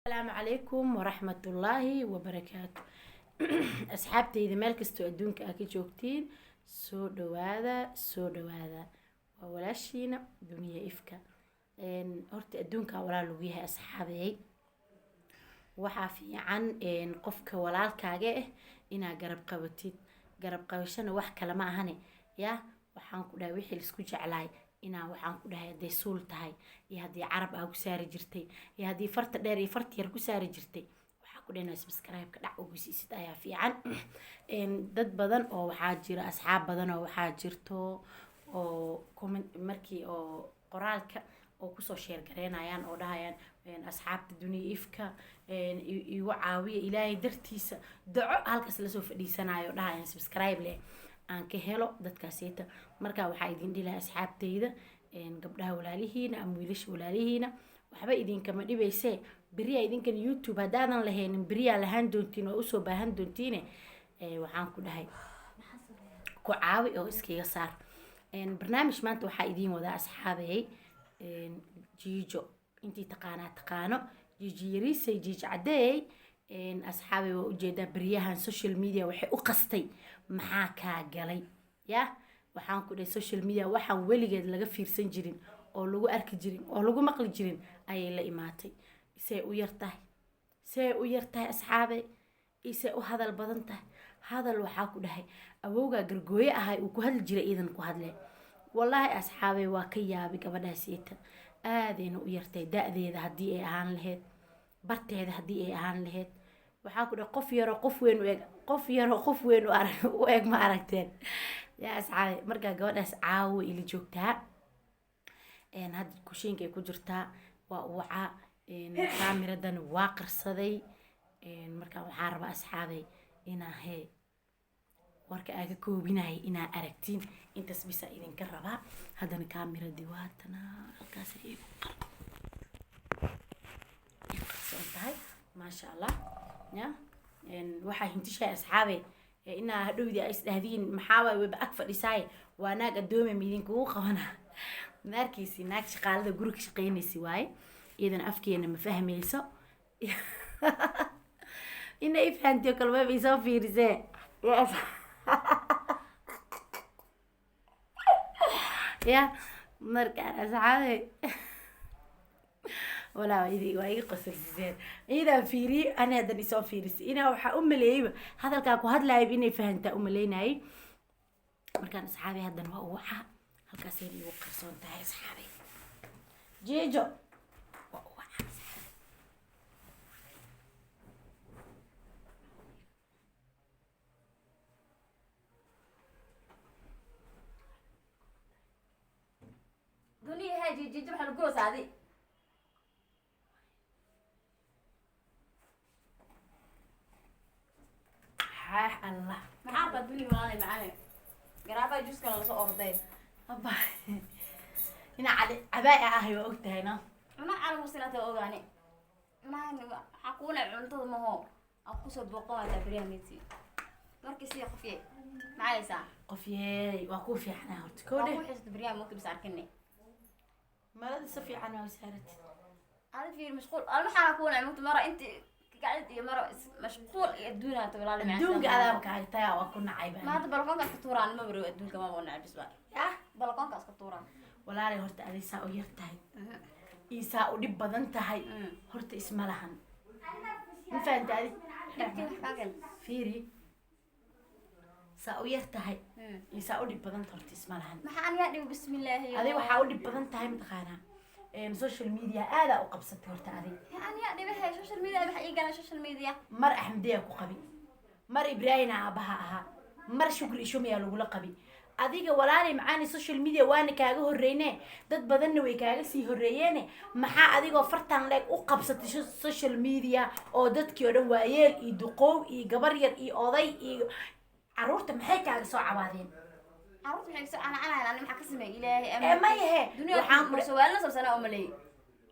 السلام عليكم ورحمة الله وبركاته. أصحابتي مeel kastoo adduunka ka joogtiin soo dhawaada waa walaashiina duniya ifka horta adduunka walaal lagu yahay asxaabay waxaa fiican qofka walaalkaaga ah inaa garab qabatid garab qabashana wax kale ma ahane ya waxaan ku dhahay wixii isku jeclaay inaa waxaan ku dhahay haday suul tahay iyo hadii carab aa ku saari jirtay iyo hadii farta dheer iyo farta yar ku saari jirtay waxaa ku dhahay subscribe ka dhac ugu siisid ayaa fiican dad badan oo waxaa jira asxaab badan oo waxaa jirto oo comment markii oo qoraalka oo kusoo share gareynayaan oo dhahayaan asxaabta duniya ifka igu caawiya ilaahay dartiisa duco halkaas la soo fadhiisanayo dhahayaan subscribe leh aan ka helo dadkaasita marka waxaa idin dhilaa asxaabteyda gabdhaha walaalihiina ama wiilasha walaalihiina waxba idinkama dhibaysee beriya idinkan youtube haddaadan lahaynin beriyaa lahaan doontiin oo usoo baahan doontiine waxaan ku dhahay ku caawi oo iskaga saar barnaamij maanta waxaa idiin wadaa asxaabey jiijo intii taqaano jiiji yariisay jiij cadeey asxaabey waa ujeedaa beryahan social media waxay u qastay maxaa kaa galay ya waxaan ku dhahay social media waxaan weligeed laga fiirsan jirin oo lagu arki jirin oo lagu maqli jirin ayay la imaatay isee u yartahay asxaabey isee u hadal badan tahay hadal waxaa ku dhahay awowgaa gargooye ahay uu ku hadli jiray iidan ku hadle wallaahi asxaabey waa ka yaabay gabadhaasiita aadayna u yartahay da-deeda haddii ay ahaan lahayd barteeda haddii ay ahaan lahayd waxaa ku dhahay qof yaroo qof weyn u eg ma aragteen yaa asxaabey markaa gabadhaas caawo ila joogtaa hadda kushiinkay ku jirtaa waa uwacaa kaamiradan waa qarsaday markaa waxaa rabaa asxaabey inaa warka aaga koobinaya inaa aragtiin intaas bisa idinka rabaa haddana kaamiradii waatana halkaas igu qarsoon tahay maasha allah ya waxaa hintishay asxaabey inaa hadhowdii ay isdhahdiin maxaa waay weba ag fadhisaay waa naag addoome midinkugu qabana naarkiisi naag shaqaalada guriga shaqeynaysi waaye iyadana afkeena ma fahmayso ina ifhantiyo kalmaba isoo fiirisee ya markaan asxaabey walaa waa iga qosolsiseen iyadaa fiiriyey ana hadan isoo fiirisay inaa waxaa u maleeyeyba hadalkaa ku hadlaayaba inay fahantaa u maleynayay markaan asxaabey haddana waa u wacaa halkaasay igu qarsoon tahay asxaabey jeejo waa u wacaa دنيا هاي جي جمح الجوز هذه حاح الله محابة دنيا ولا معانا قرابة جوز كانوا لسه أرضين أبا هنا عباية أهي وقتها هنا أنا على مسألة أوغاني ما حقولة عنده ما هو أقصد بقوة تبريا ميتي مركز يا خفيه معايا ساعة قفياي وقوفي حنا أقول هرتكودي حس تبريا ممكن بس عاركني مرض صفي عنها وسارت هذا في مشغول أنا حاكون عملت مرة أنت قاعد يا مرة مشغول الدنيا تقول لي دونك على مكايتها وكنا عيبان ما هذا بلقون كسكتوران ما برو الدنيا كمان بقولنا بس بقى يا بلقون كسكتوران ولا ري هرت أدي ساو يرتاي إيسا ودي بدن تهاي هرت اسمه لهن مفهمت أدي فيري ساو يرتاي إيسا ودي بدن هرت اسمه لهن ما حاني أدي بسم الله أدي وحاول دي بدن تهاي متخانة سوشيال ميديا هذا وقبصت هرت أدي يعني أدي بهاي السوشيال ميديا بحقيقة على السوشيال ميديا مر أحمدية كقبي مر إبراهيم أباها مر شكر شو ميا لو قبي adiga walaali macaani social media waana kaaga horeeyne dad badanna way kaaga sii horeeyeen maxaa adigoo fartan leeg u qabsatay social media oo dadkii oo dhan waayeel iyo duqoow iyo gabar yar iyo oday iyo caruurta maxay kaaga soo cawaadeen عرفت محيك أنا محك اسمه إلهي ما يهي waxaan ku su'aalna sabsana oo malay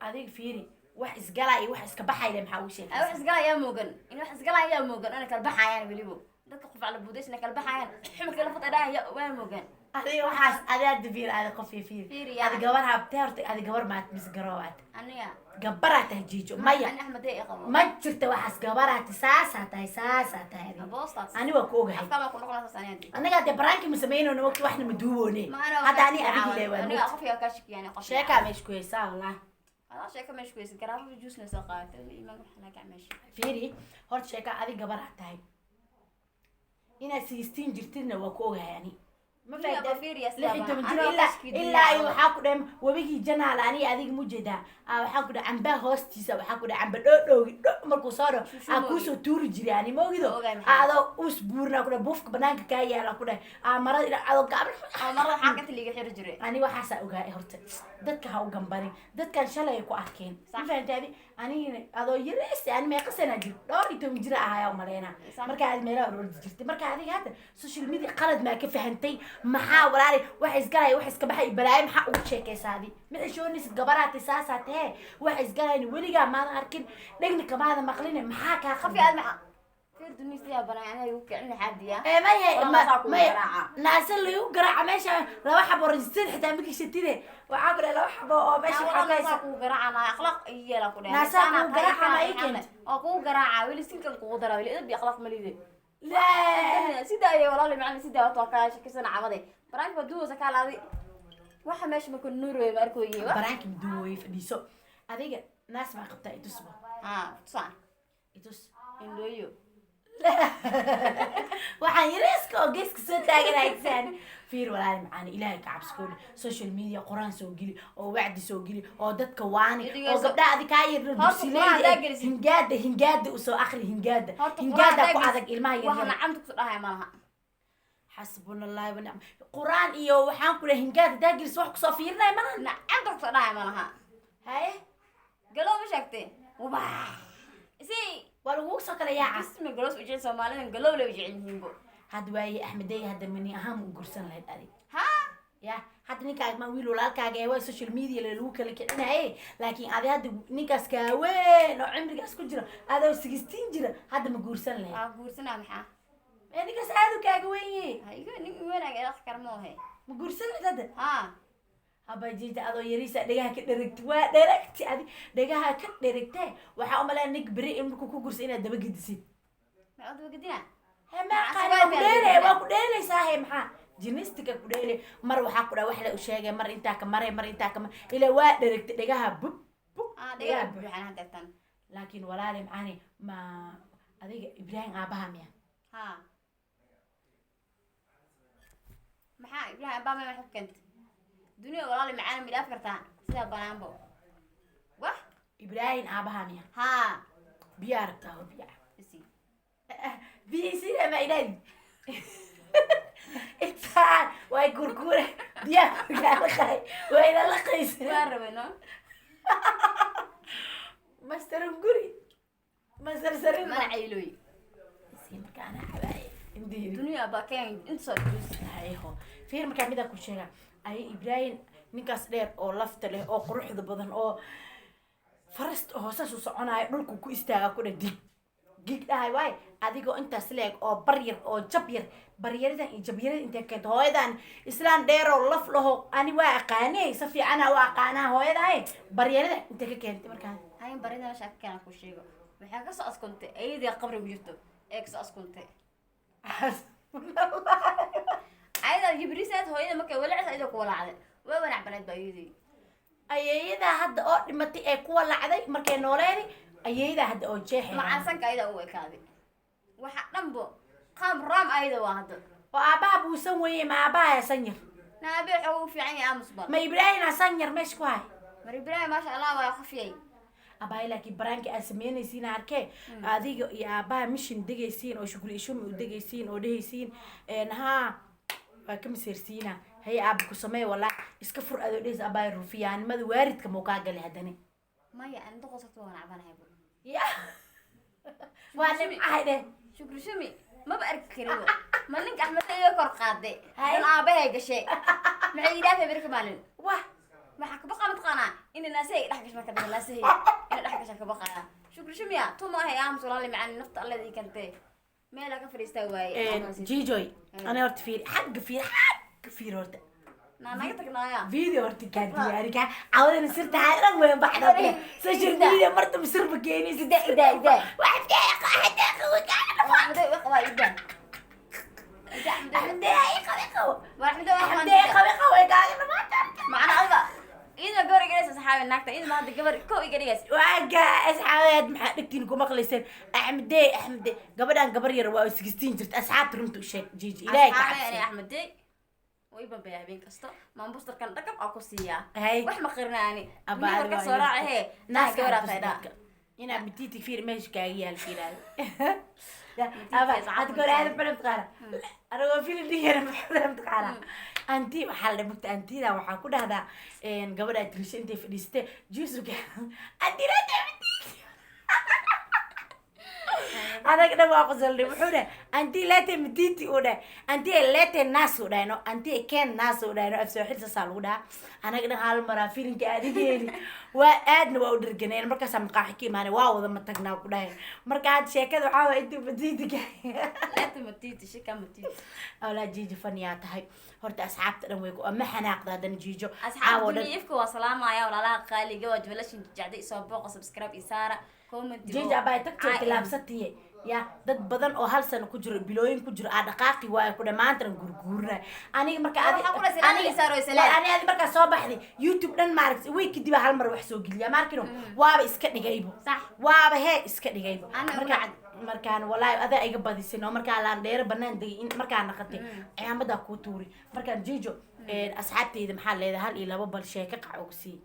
adiga fiiri wax isgalay wax iska baxay maxaa u sheegay wax isgalay yaa moogan in wax isgalay yaa moogan ana kala baxayaan walibo dadka qof ala buudaysna kala baxayaan ximka kala fadhiya waa moogan adiga waxaas adaa dibir ada qof fiir Fiiri, ada yani. gabar habtay horta ada gabar maad mis garowaad aniga gabaraa tahay jiijo maya ani axmed ay qabo ma jirta waxaas gabaraa tahay saasaa tahay adiga aboostaas ani waa ku ogahay afkama ku noqonaysa sanadi anaga hadee baraanki ma sameynayno waqti waxna ma duuboone hadda ani adiga leewaa aniga qof yaa ka shakiyaan qof sheekaa meesha ku haysaa wallahi ala sheeka meesha ku haysan garaafo juice soo qaatay iimaan waxa la gacmeesha fiiri horta sheekaa adiga gabaraa tahay inaad 16 jirtidna waa ku ogahay ani ma faaidaa ilaa ay waxaa ku dhahay wabigii janaal ani adiga mujeedaa waxaa ku dhahay cambaa hoostiisa waxaa ku dhahay camba dhoodhoogi markuu soo dho kuusoo tuuri jiray ani ma ogido adoo us buurnaa ku dhahay buufka banaanka kaa yaala ku dhahay marada adoo gacmo marada xaaqinta liiga xiri jiray ani waxaasaa ogaay horta dadka ha u gambanin dadkan shalay ay ku arkeen ma fahantaadi anigina adoo yarays ani meeqa sana jir 12 jira ahayaa u maleynaa markaa aad meelaha orordi jirtay marka adiga hadda social media qalad maa ka fahantay maxaa walaali wax isgalay wax iska baxay balaayo maxaa ugu sheekaysaadi ma xishoonis gabaraati saasaa tahee wax isgalayni weligaa maadan arkin dhegna kamaada maqline maxaa kaa qof qafi aad ma fiir dunisaya banaan aniga ugu kicin xadiya maya naasa lagu garaaca meesha laba xabo rajistan xitaa ma gashatide waxaa ku dhahay laba xabo oo meesha naasa ku garaaca akhlaaq iyela ku dhahay naasa ku garaaca ma ikent oo ku garaaca weli sinkan ku dara weli idab akhlaaq malide لا سيدا يا والله معنا سيدا وتوكا شكسنا عمدي برانك بدو سكالادي waxa meesha ma ku nuuray markuu yeeyo baraanki duway fadhiiso adiga naas ma qabtaa itusba tusaan itus indooyo waxaan yariiska oo geeska soo taaganaysan fiir walaal macaan ilaahay ka cabskoon social media quraan soo gili oo wacdi soo gili oo dadka waani oo gabdha adi ka yar dugsileeyay hingaada u soo akhri hingaada ku adag ilmaha yar waxna camtu ku dhahay malaha xasbunallahu wa ni'am quraan iyo waxaan ku leeyahay hingaada daagis wax ku soo fiirnay malaha camtu ku dhahay malaha hay galo ma sheegtay wabaa si walagu soo kala yaaca ismi galos u jeel Soomaalidan galow la jecelihiin bo had waaye axmedey hadda mani ahaan u gursan lahayd adig ha ya hadda ninkaaga ma wiil walaalkaaga ee waa social media lagu kala kicinaye laakiin adi hadda ninkaas kaaween oo cimrigaas ku jira adoo 16 jira hadda ma guursan lahayd guursanaa maxaa ninkaas aad u kaaga weeye iga nin wanaag ee wax karmo he ma guursan lahayd hadda ha haba jiita adoo yariisa dhagaha ka dheragti waa dheragti adi dhagaha ka dheragtay waxaa u malaa nig beri in markuu ku gursa inaad daba gedisid ma daba gedina ما قال كديري وكديري صاحي محا جينستيك كديري مر waxaa ku dhaa wax la u sheegay mar inta ka maray mar inta ka ila waa dheregtay dhagaha bub dhagaha buuxan hadda tan laakiin walaali maani ma adiga Ibrahim aabaha miya ha maxaa Ibrahim aabaha ma xukant dunia walaali maana midaaf kartaa sida banaanbo wax Ibrahim aabaha miya ha biyaar taa biyaar isi بيسي ما إلهي إنسان واي كركورة بيا كركورة خاي وين الله قيس واربنا مستر مقولي مستر سرين ما عيلوي سين مكان حبايب إندي الدنيا باكين إنت صدقوس أيهو في مكان ميدا كل شيء أي إبراهيم نكاس دير أو لفت له أو قروح ذا بدن أو فرست أو ساسو صعنا نلقو كويستها كده دي جيك ده هاي adigoo intaas leeg oo baryar oo jab yar baryaridan iyo jabyarada inta keento hooyadan islaan dheero laf laho ani waa aqaanay si fiican waa aqaanaa hooyaday baryarada inta ka keentay markaan hay baryada shaqo kana ku sheego waxa ka soo askuntay ayadii qabri ku jirto ee ka soo askuntay ayada jibrisaad hooyada markay walacad ayada ku walacday waa wanac banaad baayidii ayayada hadda oo dhimatay ee ku walacday markay nooleeni ayayada hadda oo jeexay macaansanka ayada u ekaaday waxa dhanbo qam ram ayada waa hadda oo aabaha buusan weeye ma aabaha sanyar naabe wuxuu fiican yahay musbal ma Ibrahim sanyar meesh ku hay mar Ibrahim ma sha Allah waa khafiyay abaay laakiin baraanki aad sameynaysiin arkay adiga iyo aabaha mission degaysiin oo shukri ishum u degaysiin oo dhehaysiin ha waa ka misirsiina hay aab ku sameey wala iska fur ado dhees abaay rufiyaanimada waaridka ma ka galay hadani maya aan doqosato waan cabanahay ya waa nim ahayde shukri shumi ma ba arki kariyo ma ninka Axmed ayo kor qaaday in aabahay gashay maxay ilaahay barka maalin wah waxa ka baqaa matqana in naasay dhax gashay marka naasay in dhax gashay ka baqaa shukri shumi ya tuma hay aam sulaali macaan nafta alladii kantay meel ka fariista waay جيجوي انا قلت في حق كفير هرت naga tagnaya فيديو هرت كان ديارك عاودنا صرت هذا وين بعد سجل فيديو مرت مصر بكيني ida واحد axmeday waa ida أحمد يا خوي waxmida waa أحمد يا خوي قاعد ما macna adiga ida gabar igadhaysa saxaabi naagta ida ma hadda gabar kow iga dhigaysa واجا أصحابي ما حدكتين كم أخلصين أحمد قبل قبر يروى 16 جرت أصحاب رمتو شيء جيجي إلهي asxaabi ani axmeday way babay habeen kasto maan bustarkan dhaqab aan ku siiyaa هاي wax ma qirnaani أبا dumar ka soo raacay naas gabar aqayda هنا بديتي كثير ماشي كاية الفيلم أبا هتقول هذا فيلم تقارا أنا فيلم دي أنا فيلم تقارا أنتي محل مكت أنتي لا وحكون هذا إن قبل أتريش أنتي في ليستة جوزك أنتي لا تعملي أنا كده ما أقصد لي بحورة أنتي لا تمديتي وده أنتي لا تناس وده إنه أنتي كان ناس وده إنه أفسر حتى صالوده أنا كده هالمرة فيلم كأدي جيني وأدنى وأودر جنين مركز سمقا حكي ماني واو ذا متقنا وكده مركز شيء كده وحاول أنتي بديتي كده laata matiti shika matiti أولا جيجي فنيات هاي هرت أصحاب تنويكو أما حناق ذا دن جيجو asxaab dunyifka waa salaamaya walaalaha qaaliga waa jawlashin jacday soo booqo subscribe isaara comment جيجي أباي تكتب تلابستي يا dad badan oo hal sano ku jiro bilooyin ku jiro aa dhaqaaqi waayo ku dhamaantan gurguurna aniga marka aniga marka soo baxday youtube dhan maaragtay way kadib hal mar wax soo geliya markino waaba iska dhigaybo sax waaba hee iska dhigaybo marka markaan walaahi adaa iga badisay oo markaa laan dheer banaan dagay in markaa naqatay ciyaamada ku tuuri markaan jijo asxaabteyda maxaa leedahay hal iyo laba bal sheeko qac ugu sii